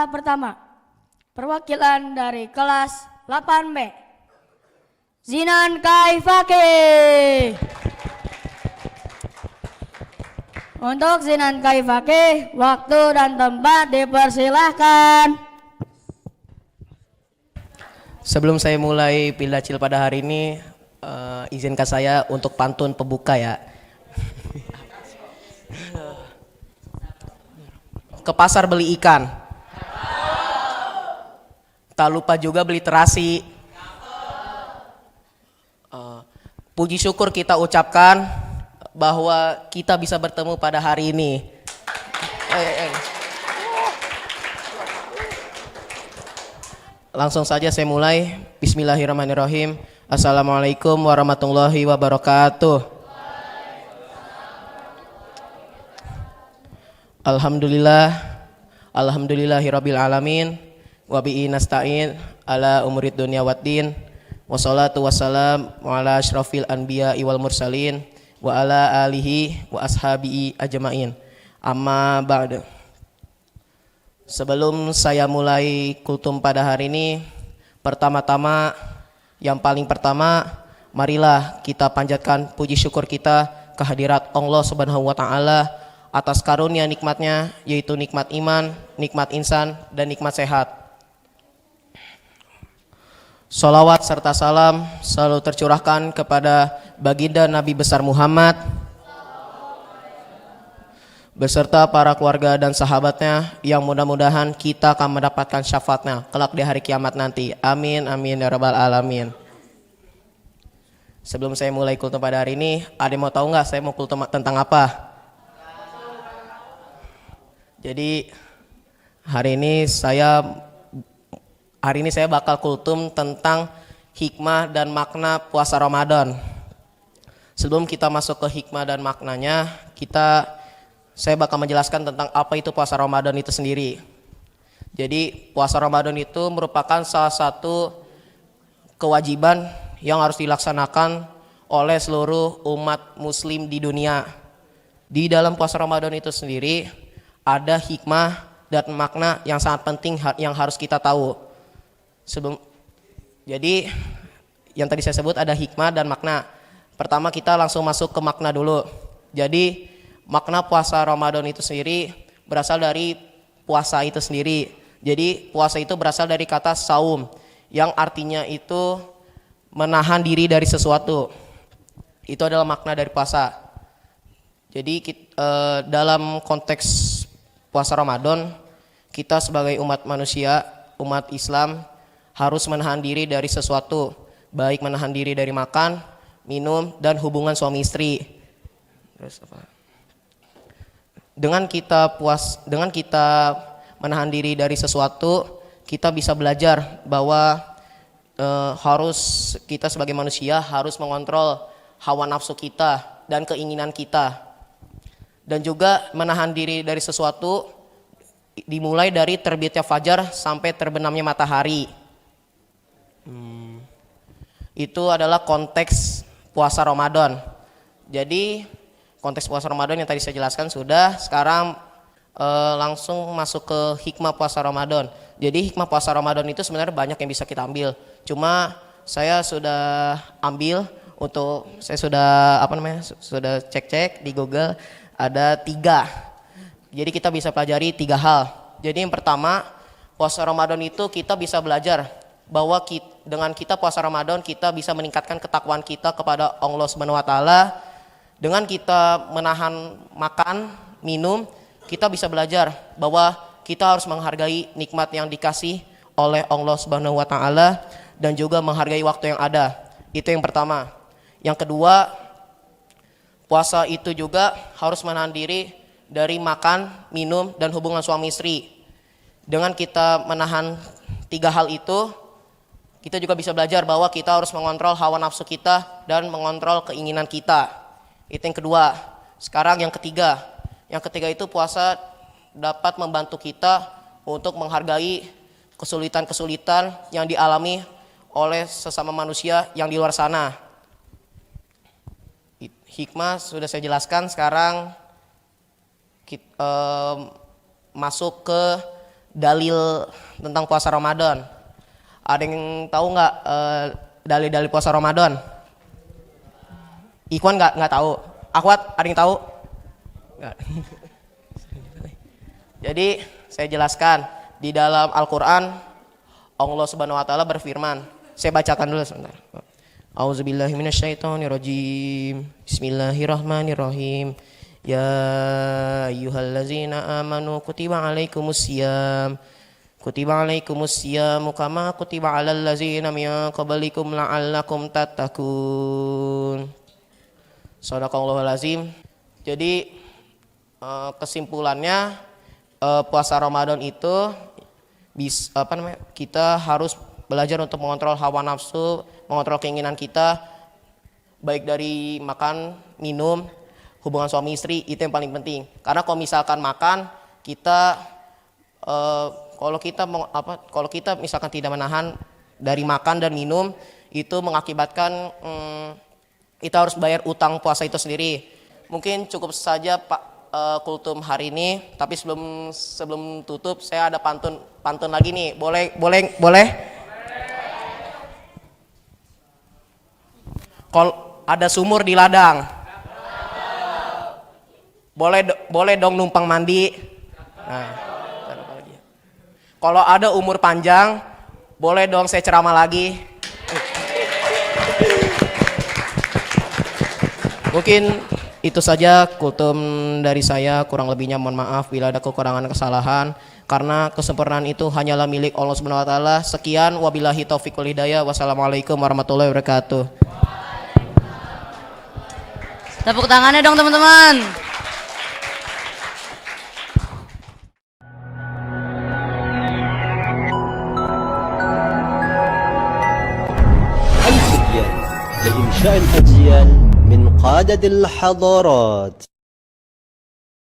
pertama, perwakilan dari kelas 8B, Zinan Kaifake. Untuk Zinan Kaifake, waktu dan tempat dipersilahkan. Sebelum saya mulai Pildacil pada hari ini, izinkan saya untuk pantun pembuka ya. Ke pasar beli ikan, tak lupa juga beli terasi. Puji syukur kita ucapkan bahwa kita bisa bertemu pada hari ini. Langsung saja saya mulai. Bismillahirrahmanirrahim. Assalamualaikum warahmatullahi wabarakatuh. Alhamdulillahirabbil alamin wa bihi nasta'in ala umurid dunya waddin. Wassalatu wassalam ala asyrafil anbiya'i wal mursalin wa ala alihi wa ashabihi ajma'in. Amma ba'du. Sebelum saya mulai kultum pada hari ini, yang paling pertama, marilah kita panjatkan puji syukur kita kehadirat Allah Subhanahu wa taala atas karunia nikmatnya, yaitu nikmat iman, nikmat insan, dan nikmat sehat. Salawat serta salam selalu tercurahkan kepada baginda Nabi besar Muhammad beserta para keluarga dan sahabatnya, yang mudah-mudahan kita akan mendapatkan syafaatnya kelak di hari kiamat nanti. Amin amin ya rabbal alamin. Sebelum saya mulai kultum pada hari ini, ada yang mau tahu nggak saya mau kultum tentang apa? Jadi hari ini saya bakal kultum tentang hikmah dan makna puasa Ramadan. Sebelum kita masuk ke hikmah dan maknanya, saya bakal menjelaskan tentang apa itu puasa Ramadan itu sendiri. Jadi puasa Ramadan itu merupakan salah satu kewajiban yang harus dilaksanakan oleh seluruh umat muslim di dunia. Di dalam puasa Ramadan itu sendiri ada hikmah dan makna yang sangat penting yang harus kita tahu. Jadi yang tadi saya sebut ada hikmah dan makna. Pertama kita langsung masuk ke makna dulu. Jadi makna puasa Ramadan itu sendiri berasal dari puasa itu sendiri. Jadi puasa itu berasal dari kata saum, yang artinya itu menahan diri dari sesuatu. Itu adalah makna dari puasa. Jadi dalam konteks puasa Ramadan, kita sebagai umat manusia, umat Islam, harus menahan diri dari sesuatu, baik menahan diri dari makan, minum, dan hubungan suami istri. Terus apa? Dengan kita menahan diri dari sesuatu, kita bisa belajar bahwa kita sebagai manusia harus mengontrol hawa nafsu kita dan keinginan kita. Dan juga menahan diri dari sesuatu dimulai dari terbitnya fajar sampai terbenamnya matahari. Itu adalah konteks puasa Ramadan. Jadi konteks puasa Ramadan yang tadi saya jelaskan sudah. Sekarang langsung masuk ke hikmah puasa Ramadan. Jadi hikmah puasa Ramadan itu sebenarnya banyak yang bisa kita ambil. Cuma saya sudah sudah cek-cek di Google, ada 3. Jadi kita bisa pelajari 3 hal. Jadi yang pertama, puasa Ramadan itu kita bisa belajar bahwa dengan kita puasa Ramadan kita bisa meningkatkan ketakwaan kita kepada Allah Subhanahu wa taala. Dengan kita menahan makan, minum, kita bisa belajar bahwa kita harus menghargai nikmat yang dikasih oleh Allah Subhanahu wa taala dan juga menghargai waktu yang ada. Itu yang pertama. Yang kedua, puasa itu juga harus menahan diri dari makan, minum, dan hubungan suami istri. Dengan kita menahan 3 hal itu, kita juga bisa belajar bahwa kita harus mengontrol hawa nafsu kita dan mengontrol keinginan kita. Itu yang kedua. Sekarang yang ketiga. Yang ketiga itu puasa dapat membantu kita untuk menghargai kesulitan-kesulitan yang dialami oleh sesama manusia yang di luar sana. Hikmah sudah saya jelaskan. Sekarang kita masuk ke dalil tentang puasa Ramadan. Ada yang tahu nggak dalil-dalil puasa Ramadan? Ikhwan nggak tahu. Akhwat ada yang tahu? Nggak. Jadi saya jelaskan di dalam Al-Quran Allah Subhanahu Wa Taala berfirman. Saya bacakan dulu sebentar. Auzubillahi minasyaitonirrajim. Bismillahirrahmanirrahim. Ya ayyuhallazina amanu kutiba alaikumusiyam. Kutiba alaikumusiyam kama kutiba alal ladzina min qablikum la'allakum tattaqun. Shadaqallahul azim. Jadi kesimpulannya puasa Ramadan itu kita harus belajar untuk mengontrol hawa nafsu, mengontrol keinginan kita, baik dari makan, minum, hubungan suami istri, itu yang paling penting. Karena kalau misalkan makan, kita kalau kita misalkan tidak menahan dari makan dan minum, itu mengakibatkan kita harus bayar utang puasa itu sendiri. Mungkin cukup saja Pak kultum hari ini, tapi sebelum tutup saya ada pantun lagi nih. Boleh? Kalau ada sumur di ladang, boleh dong numpang mandi. Nah, kalau ada umur panjang, boleh dong saya ceramah lagi. Mungkin itu saja kultum dari saya, kurang lebihnya mohon maaf bila ada kekurangan kesalahan, karena kesempurnaan itu hanyalah milik Allah Subhanahu wa taala. Sekian, wabillahi taufiq wal hidayah. Wassalamualaikum warahmatullahi wabarakatuh. Tepuk tangannya dong teman-teman. لإنشاء الأجيال من قادة الحضارات.